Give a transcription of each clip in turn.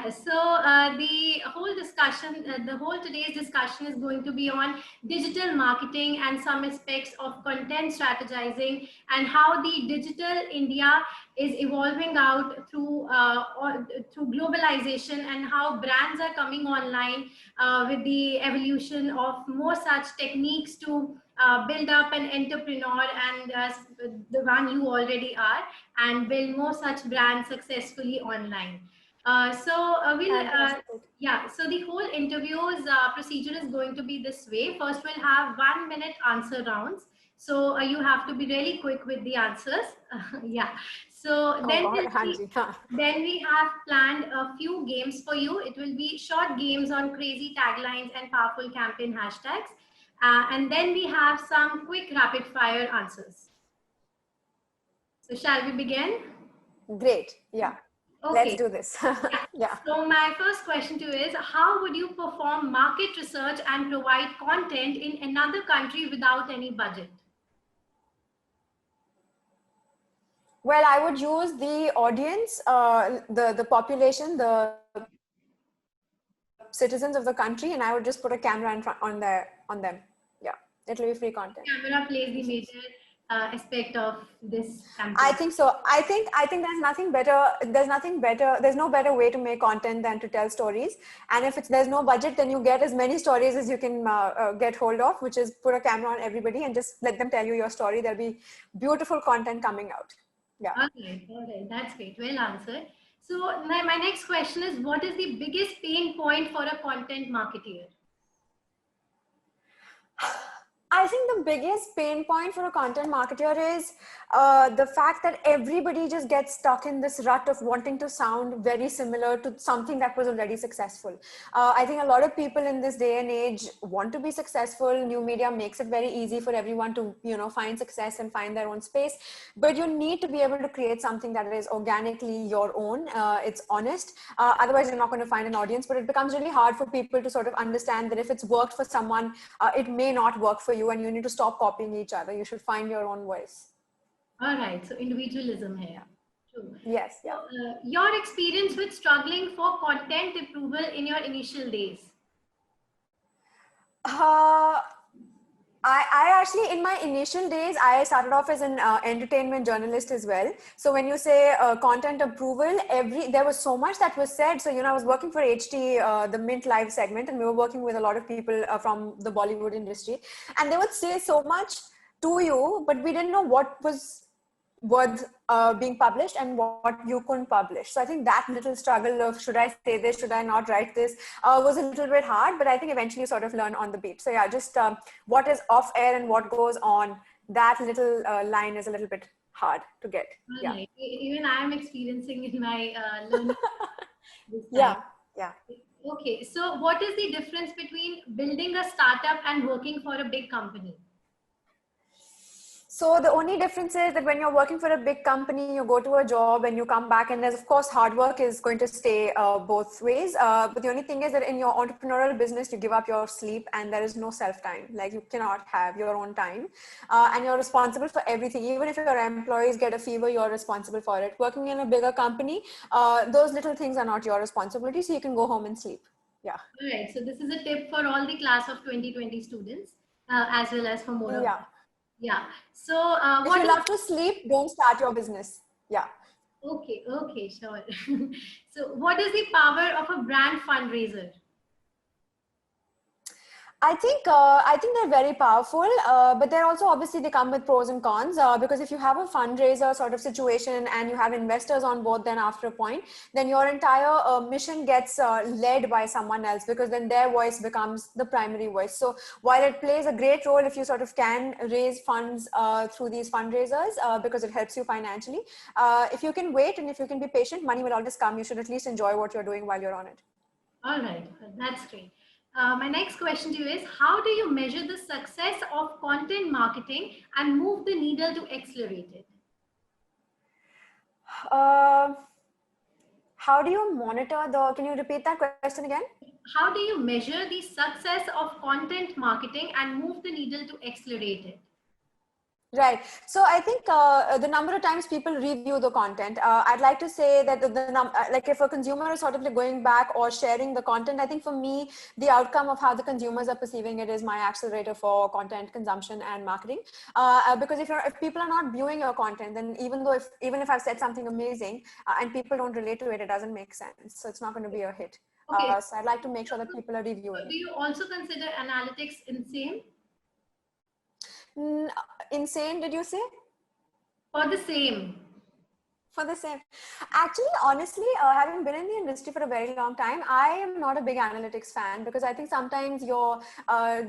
The whole discussion, the whole today's discussion is going to be on digital marketing and some aspects of content strategizing and how the digital India is evolving out through globalization and how brands are coming online with the evolution of more such techniques to build up an entrepreneur and the one you already are and build more such brands successfully online. So the whole interview's procedure is going to be this way. First, we'll have 1 minute answer rounds. So you have to be really quick with the answers. Yeah. So then we have planned a few games for you. It will be short games on crazy taglines and powerful campaign hashtags. And then we have some quick rapid fire answers. So shall we begin? Great. Yeah. Okay. Let's do this. Yeah. So my first question to you is, how would you perform market research and provide content in another country without any budget? Well, I would use the audience, the population, the citizens of the country, and I would just put a camera in front on them. Yeah, it'll be free content. Camera plays the major aspect of this campaign. I think so. I think there's nothing better. There's no better way to make content than to tell stories. And if there's no budget, then you get as many stories as you can get hold of, which is put a camera on everybody and just let them tell you your story. There'll be beautiful content coming out. Yeah. All right. That's great. Well answered. So my next question is, what is the biggest pain point for a content marketer? I think the biggest pain point for a content marketer is the fact that everybody just gets stuck in this rut of wanting to sound very similar to something that was already successful. I think a lot of people in this day and age want to be successful. New media makes it very easy for everyone to, find success and find their own space. But you need to be able to create something that is organically your own. It's honest. Otherwise, you're not going to find an audience. But it becomes really hard for people to sort of understand that if it's worked for someone, it may not work for you, and you need to stop copying each other. You should find your own voice. All right. So individualism here. True. Yes. Yeah. Your experience with struggling for content approval in your initial days. I actually, in my initial days, I started off as an entertainment journalist as well. So when you say content approval, there was so much that was said. So, I was working for HT, the Mint Live segment, and we were working with a lot of people from the Bollywood industry. And they would say so much to you, but we didn't know what was worth being published and what you couldn't publish. So I think that little struggle of, should I say this, should I not write this, was a little bit hard, but I think eventually you sort of learn on the beat. So yeah, just what is off air and what goes on, that little line is a little bit hard to get. Yeah. Right. Even I am experiencing in my learning. Yeah. Okay. So what is the difference between building a startup and working for a big company? So the only difference is that when you're working for a big company, you go to a job and you come back, and there's, of course, hard work is going to stay both ways. But the only thing is that in your entrepreneurial business, you give up your sleep and there is no self-time. Like, you cannot have your own time, and you're responsible for everything. Even if your employees get a fever, you're responsible for it. Working in a bigger company, those little things are not your responsibility. So you can go home and sleep. Yeah. All right. So this is a tip for all the class of 2020 students, as well as for more of them. Yeah. So if you love to sleep, don't start your business. Yeah. Okay, sure. So what is the power of a brand fundraiser? I think they're very powerful, but they're also, obviously, they come with pros and cons, because if you have a fundraiser sort of situation and you have investors on board, then after a point, then your entire mission gets led by someone else, because then their voice becomes the primary voice. So while it plays a great role if you sort of can raise funds through these fundraisers, because it helps you financially, if you can wait and if you can be patient, money will always come. You should at least enjoy what you're doing while you're on it. All right, that's great. My next question to you is, how do you measure the success of content marketing and move the needle to accelerate it? How do you monitor can you repeat that question again? How do you measure the success of content marketing and move the needle to accelerate it? Right. So I think the number of times people review the content, I'd like to say that like if a consumer is sort of like going back or sharing the content, I think for me, the outcome of how the consumers are perceiving it is my accelerator for content consumption and marketing. Because if people are not viewing your content, then even if I've said something amazing and people don't relate to it, it doesn't make sense. So it's not going to be a hit. Okay. So I'd like to make sure that people are reviewing Do it. you also consider analytics insane? Mm, insane, did you say? For the same. For the same. Actually, honestly, having been in the industry for a very long time, I am not a big analytics fan because I think sometimes your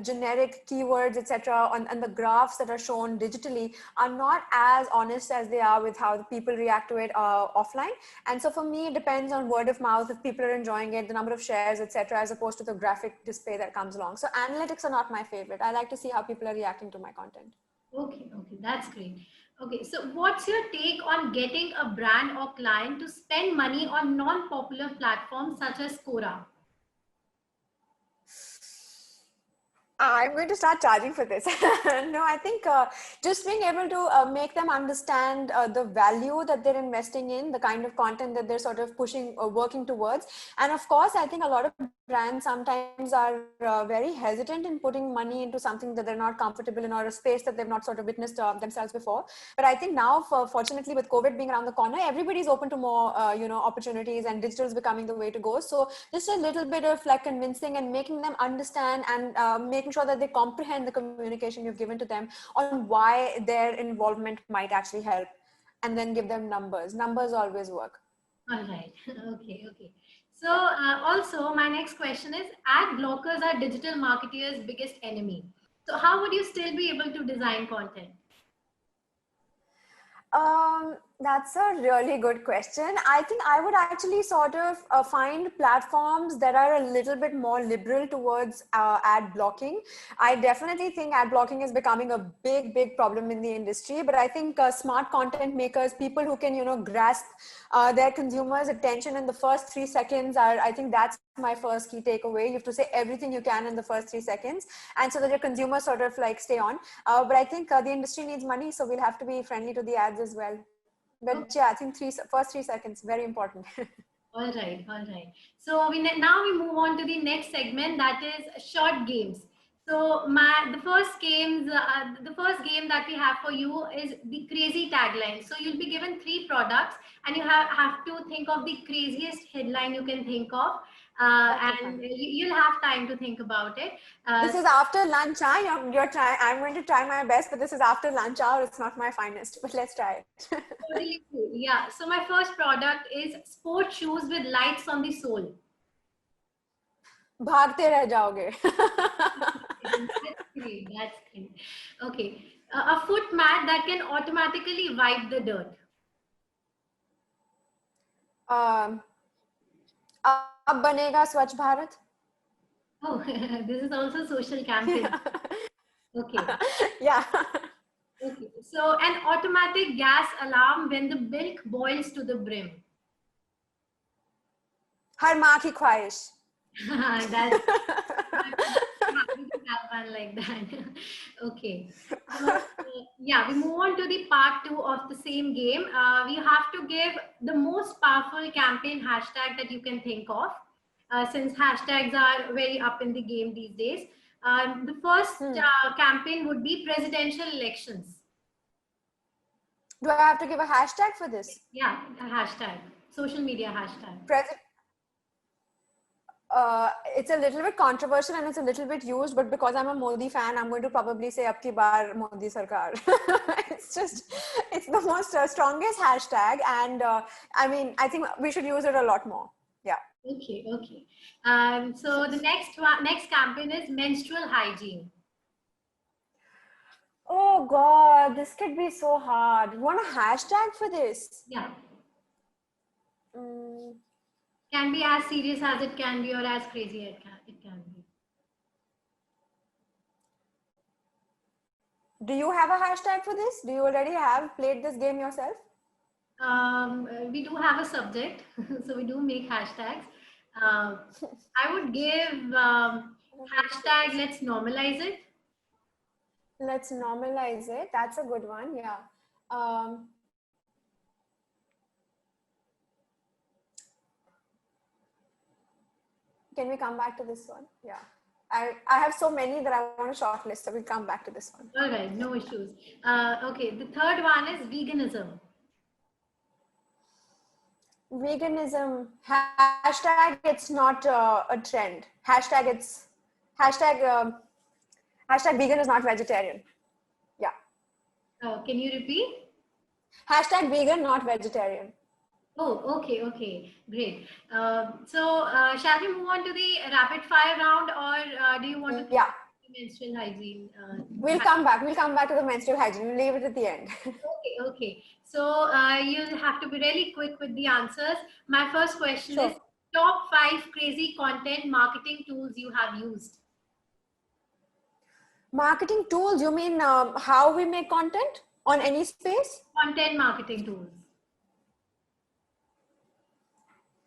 generic keywords, etc., on the graphs that are shown digitally are not as honest as they are with how the people react to it offline. And so for me, it depends on word of mouth, if people are enjoying it, the number of shares, etc., as opposed to the graphic display that comes along. So analytics are not my favorite. I like to see how people are reacting to my content. Okay, okay, that's great. Okay, so what's your take on getting a brand or client to spend money on non-popular platforms such as Quora? I'm going to start charging for this. No, I think just being able to make them understand the value that they're investing in, the kind of content that they're sort of pushing or working towards. And of course, I think a lot of brands sometimes are very hesitant in putting money into something that they're not comfortable in or a space that they've not sort of witnessed themselves before. But I think now, fortunately, with COVID being around the corner, everybody's open to more, opportunities, and digital is becoming the way to go. So just a little bit of like convincing and making them understand and making sure that they comprehend the communication you've given to them on why their involvement might actually help, and then give them numbers. Numbers always work. All right. Okay, okay. So also my next question is, ad blockers are digital marketers' biggest enemy. So how would you still be able to design content? That's a really good question. I think I would actually sort of find platforms that are a little bit more liberal towards ad blocking. I definitely think ad blocking is becoming a big, big problem in the industry. But I think smart content makers, people who can, grasp their consumers' attention in the first 3 seconds, I think that's my first key takeaway. You have to say everything you can in the first 3 seconds, and so that your consumers sort of like stay on. But I think the industry needs money, so we'll have to be friendly to the ads as well. But yeah, I think first 3 seconds, very important. All right, all right. So now we move on to the next segment, that is short games. So the first game that we have for you is the crazy tagline. So you'll be given three products, and you have to think of the craziest headline you can think of, and you'll have time to think about it. This is after lunch hour. You're trying. I'm going to try my best, but this is after lunch hour. It's not my finest, but let's try it. Totally cool. Yeah. So my first product is sport shoes with lights on the sole. भागते रह जाओगे. That's great. That's great. Okay. A foot mat that can automatically wipe the dirt. um, अब बनेगा स्वच्छ Bharat. Oh, this is also social campaign. Okay. Yeah. Okay. So an automatic gas alarm when the milk boils to the brim. हर माँ की ख्वाहिश. That's happy to have one like that. Okay. So, yeah, we move on to the part two of the same game. We have to give the most powerful campaign hashtag that you can think of, since hashtags are very up in the game these days. The first campaign would be presidential elections. Do I have to give a hashtag for this? Yeah, a hashtag, social media hashtag. It's a little bit controversial and it's a little bit used, but because I'm a Modi fan, I'm going to probably say "Ab ki baar Modi Sarkar." It's the most strongest hashtag, and I mean, I think we should use it a lot more. Yeah. Okay, okay. So the next campaign is menstrual hygiene. Oh God, this could be so hard. You want a hashtag for this? Yeah. Mm. Can be as serious as it can be, or as crazy it can be. Do you have a hashtag for this? Do you already have played this game yourself? We do have a subject, so we do make hashtags. I would give hashtag let's normalize it. Let's normalize it. That's a good one. Yeah. Um, can we come back to this one? Yeah. I have so many that I want to shortlist, so we'll come back to this one. All right, no issues. Okay, the third one is veganism. Veganism, hashtag it's not a trend. Hashtag, hashtag vegan is not vegetarian. Yeah. Can you repeat? Hashtag vegan, not vegetarian. Oh, okay, okay, great. Shall we move on to the rapid fire round, or do you want to Yeah. menstrual hygiene? We'll come back. We'll come back to the menstrual hygiene. We'll leave it at the end. Okay, okay. So you'll have to be really quick with the answers. My first question is top 5 crazy content marketing tools you have used. Marketing tools, you mean how we make content on any space? Content marketing tools.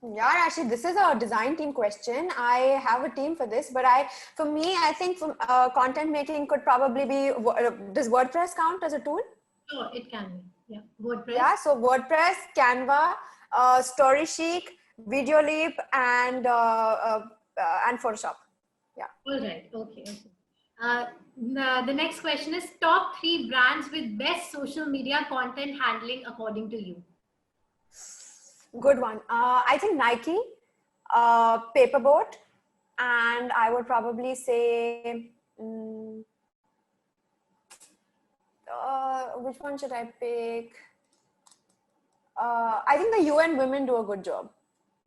Yeah, actually, this is a design team question. I have a team for this, but for me, I think content making could probably be, does WordPress count as a tool? Sure, it can be. Yeah, WordPress. Yeah, so WordPress, Canva, StoryChic, Videoleap, and Photoshop. Yeah. All right. Okay. Okay. The next question is top 3 brands with best social media content handling according to you. Good one. I think Nike, Paperboat, and I would probably say, which one should I pick? I think the UN Women do a good job.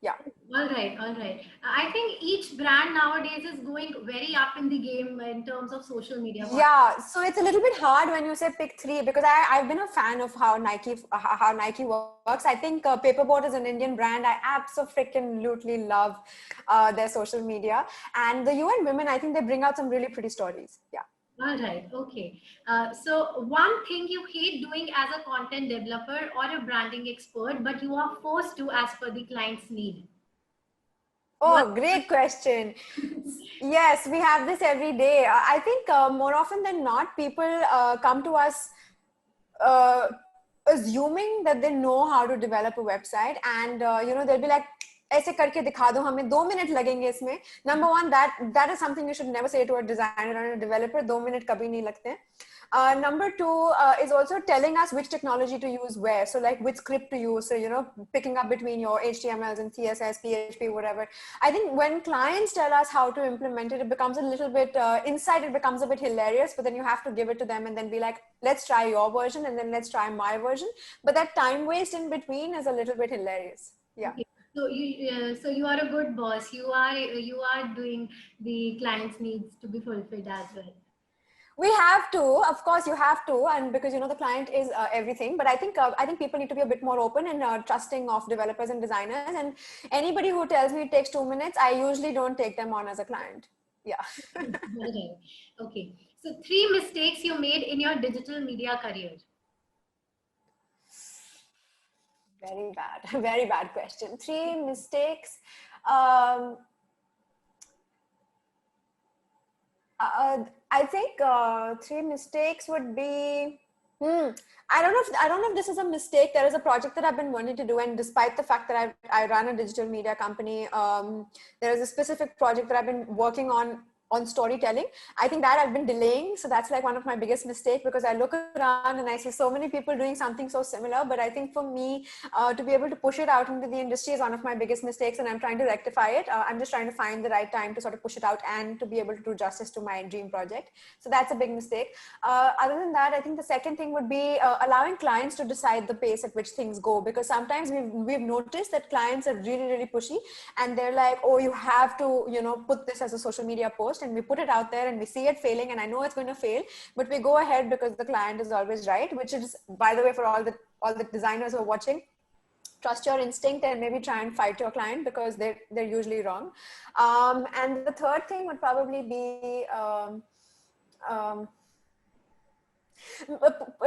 Yeah. All right, all right. I think each brand nowadays is going very up in the game in terms of social media. Yeah, so it's a little bit hard when you say pick 3 because I've been a fan of how Nike works. I think Paperboat is an Indian brand. I absolutely love their social media, and the UN Women, I think they bring out some really pretty stories. Yeah. All right. Okay. So one thing you hate doing as a content developer or a branding expert, but you are forced to as per the client's need. Oh, great question. Yes, we have this every day. I think more often than not, people come to us assuming that they know how to develop a website, and they'll be like, ऐसे करके दिखा दो हमें 2 minute लगेंगे इसमें. Number one, that is something you should never say to a designer or a developer. 2 minute कभी नहीं लगते हैं. Number 2 is also telling us which technology to use where. So like which script to use. So, picking up between your HTMLs and CSS, PHP, whatever. I think when clients tell us how to implement it, it becomes a little bit, inside it becomes a bit hilarious, but then you have to give it to them and then be like, let's try your version and then let's try my version. But that time waste in between is a little bit hilarious. Yeah. Okay. So you are a good boss. You are doing the client's needs to be fulfilled as well. We have to, of course, you have to, and because the client is everything. But I think people need to be a bit more open and trusting of developers and designers. And anybody who tells me it takes 2 minutes, I usually don't take them on as a client. Yeah. Okay. So 3 mistakes you made in your digital media career. Very bad question. 3 mistakes. I think 3 mistakes would be. I don't know if this is a mistake. There is a project that I've been wanting to do, and despite the fact that I run a digital media company, there is a specific project that I've been working on storytelling. I think that I've been delaying. So that's like one of my biggest mistakes, because I look around and I see so many people doing something so similar. But I think for me, to be able to push it out into the industry is one of my biggest mistakes, and I'm trying to rectify it. I'm just trying to find the right time to sort of push it out and to be able to do justice to my dream project. So that's a big mistake. Other than that, I think the second thing would be allowing clients to decide the pace at which things go, because sometimes we've noticed that clients are really, really pushy, and they're like, oh, you have to, put this as a social media post, and we put it out there and we see it failing, and I know it's going to fail, but we go ahead because the client is always right, which is, by the way, for all the designers who are watching, trust your instinct and maybe try and fight your client, because they're usually wrong. And the third thing would probably be,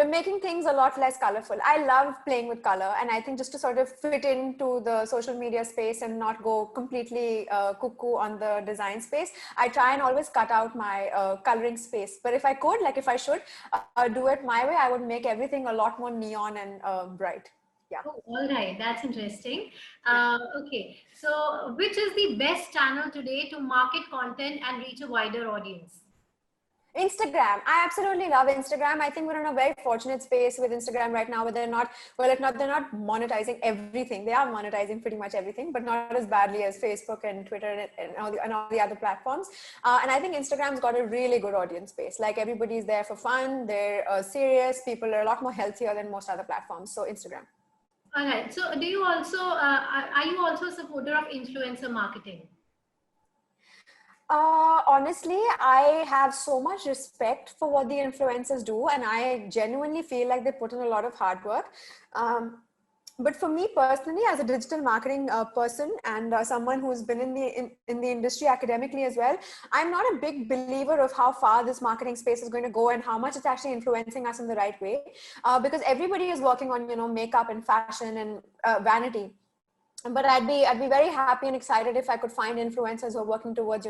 Making things a lot less colorful. I love playing with color, and I think just to sort of fit into the social media space and not go completely cuckoo on the design space, I try and always cut out my coloring space. But if I could, like if I should do it my way, I would make everything a lot more neon and bright. Yeah. Oh, all right, that's interesting. Yeah. Okay, so which is the best channel today to market content and reach a wider audience? Instagram. I absolutely love Instagram. I think we're in a very fortunate space with Instagram right now, where they're not, well, if not, they're not monetizing everything. They are monetizing pretty much everything, but not as badly as Facebook and Twitter and all the other platforms. And I think Instagram's got a really good audience base. Like everybody's there for fun. They're serious. People are a lot more healthier than most other platforms. So Instagram. All right. So, do you also are you also a supporter of influencer marketing? Honestly, I have so much respect for what the influencers do, and I genuinely feel like they put in a lot of hard work. But for me personally, as a digital marketing person and someone who's been in the industry academically as well, I'm not a big believer of how far this marketing space is going to go and how much it's actually influencing us in the right way, because everybody is working on makeup and fashion and vanity. But I'd be very happy and excited if I could find influencers who are working towards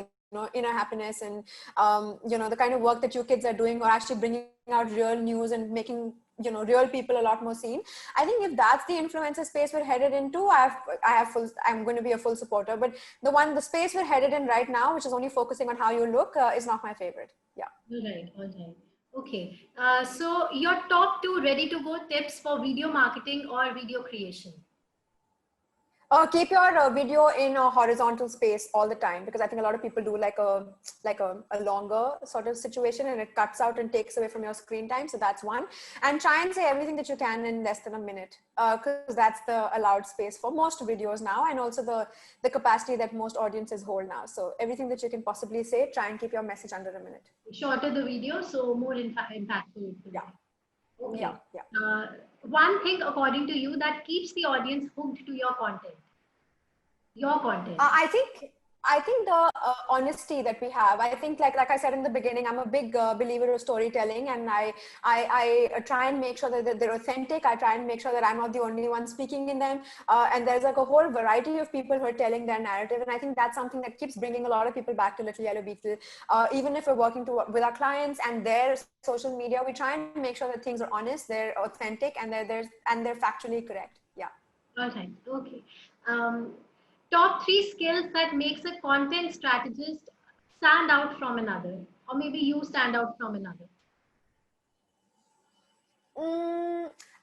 inner happiness and the kind of work that you kids are doing, or actually bringing out real news and making real people a lot more seen. I think if that's the influencer space we're headed into, I'm going to be a full supporter. But the space we're headed in right now, which is only focusing on how you look, is not my favorite. Yeah. All right, all right. Okay. So your top two ready to go tips for video marketing or video creation? Keep your video in a horizontal space all the time, because I think a lot of people do like a longer sort of situation, and it cuts out and takes away from your screen time. So that's one. And try and say everything that you can in less than a minute, because that's the allowed space for most videos now, and also the capacity that most audiences hold now. So everything that you can possibly say, try and keep your message under a minute. Shorter the video, so more impactful. Yeah. Okay. Yeah. Yeah. One thing, according to you, that keeps the audience hooked to your content. Your content. I think the honesty that we have. I think like I said in the beginning, I'm a big believer of storytelling, and I try and make sure that they're authentic. I try and make sure that I'm not the only one speaking in them, and there's like a whole variety of people who are telling their narrative, and I think that's something that keeps bringing a lot of people back to Little Yellow Beetle. Even if we're working with our clients and their social media, we try and make sure that things are honest, they're authentic, and they're factually correct. Yeah. All right. Okay. Top three skills that makes a content strategist stand out from another, or maybe you stand out from another.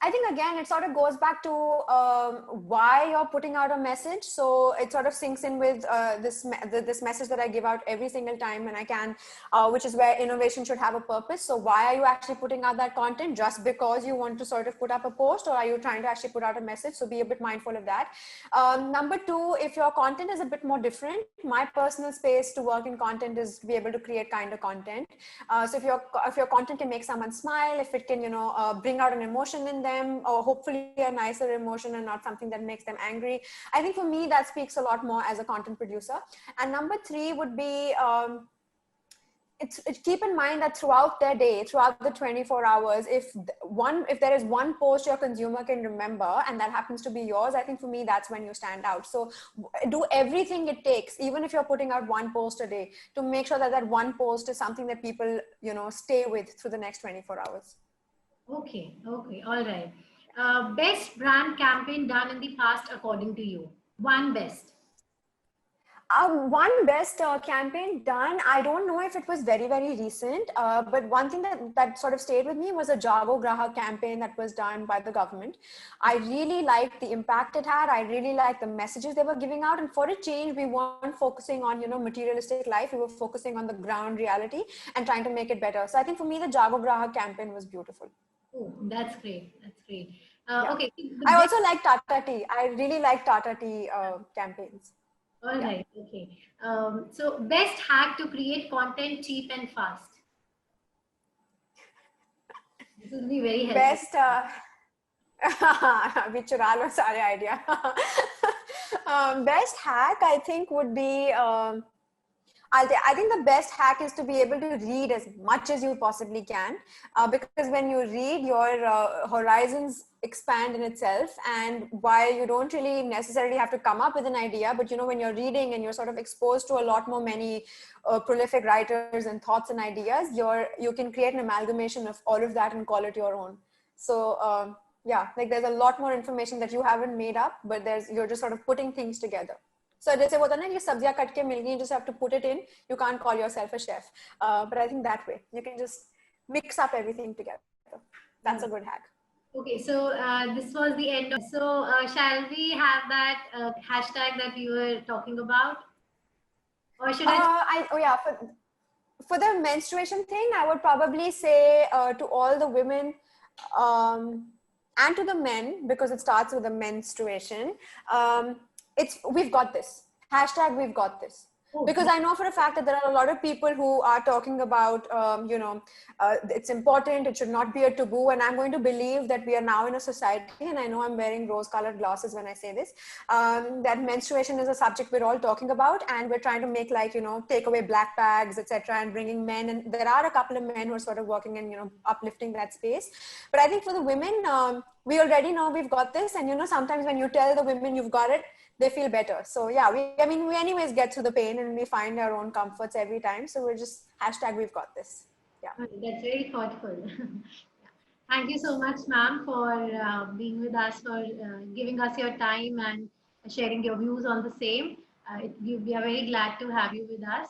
I think again, it sort of goes back to why you're putting out a message. So it sort of sinks in with this message that I give out every single time when I can, which is where innovation should have a purpose. So why are you actually putting out that content? Just because you want to sort of put up a post, or are you trying to actually put out a message? So be a bit mindful of that. Number two, if your content is a bit more different, my personal space to work in content is to be able to create kind of content. So if your content can make someone smile, if it can bring out an emotion in them, or hopefully a nicer emotion and not something that makes them angry, I think for me that speaks a lot more as a content producer. And number three would be keep in mind that throughout their day, throughout the 24 hours, if there is one post your consumer can remember and that happens to be yours, I think for me that's when you stand out. So do everything it takes, even if you're putting out one post a day, to make sure that that one post is something that people stay with through the next 24 hours. Okay, all right. Best brand campaign done in the past, according to you? One best. One best campaign done. I don't know if it was very, very recent, but one thing that sort of stayed with me was a Jago Grahak campaign that was done by the government. I really liked the impact it had. I really liked the messages they were giving out. And for a change, we weren't focusing on, materialistic life. We were focusing on the ground reality and trying to make it better. So I think for me, the Jago Grahak campaign was beautiful. Oh, that's great. That's great. Yeah. Okay. I also like Tata Tea. I really like Tata Tea campaigns. All right. Okay. So best hack to create content cheap and fast. This will be very helpful. Best, we chura lo sare idea. Best hack, I think, would be, I think the best hack is to be able to read as much as you possibly can, because when you read, your horizons expand in itself. And while you don't really necessarily have to come up with an idea, but when you're reading and you're sort of exposed to a lot more many prolific writers and thoughts and ideas, you can create an amalgamation of all of that and call it your own. So yeah, like there's a lot more information that you haven't made up, but you're just sort of putting things together. So जैसे होता ना कि सब्जियां cut के मिल गई, you just have to put it in. You can't call yourself a chef, but I think that way you can just mix up everything together. That's a good hack. Okay, so this was the end. So shall we have that hashtag that you were talking about, or should I? For the menstruation thing, I would probably say to all the women and to the men, because it starts with the menstruation. We've got this. Hashtag we've got this. Because I know for a fact that there are a lot of people who are talking about, it's important, it should not be a taboo. And I'm going to believe that we are now in a society, and I know I'm wearing rose-colored glasses when I say this, that menstruation is a subject we're all talking about, and we're trying to make take away black bags, etc., and bringing men. And there are a couple of men who are sort of working and, uplifting that space. But I think for the women, we already know we've got this. And, sometimes when you tell the women you've got it, they feel better. So yeah, we anyways get through the pain and we find our own comforts every time. So we're just hashtag we've got this. Yeah. That's very thoughtful. Thank you so much, ma'am, for being with us, for giving us your time and sharing your views on the same. We are very glad to have you with us.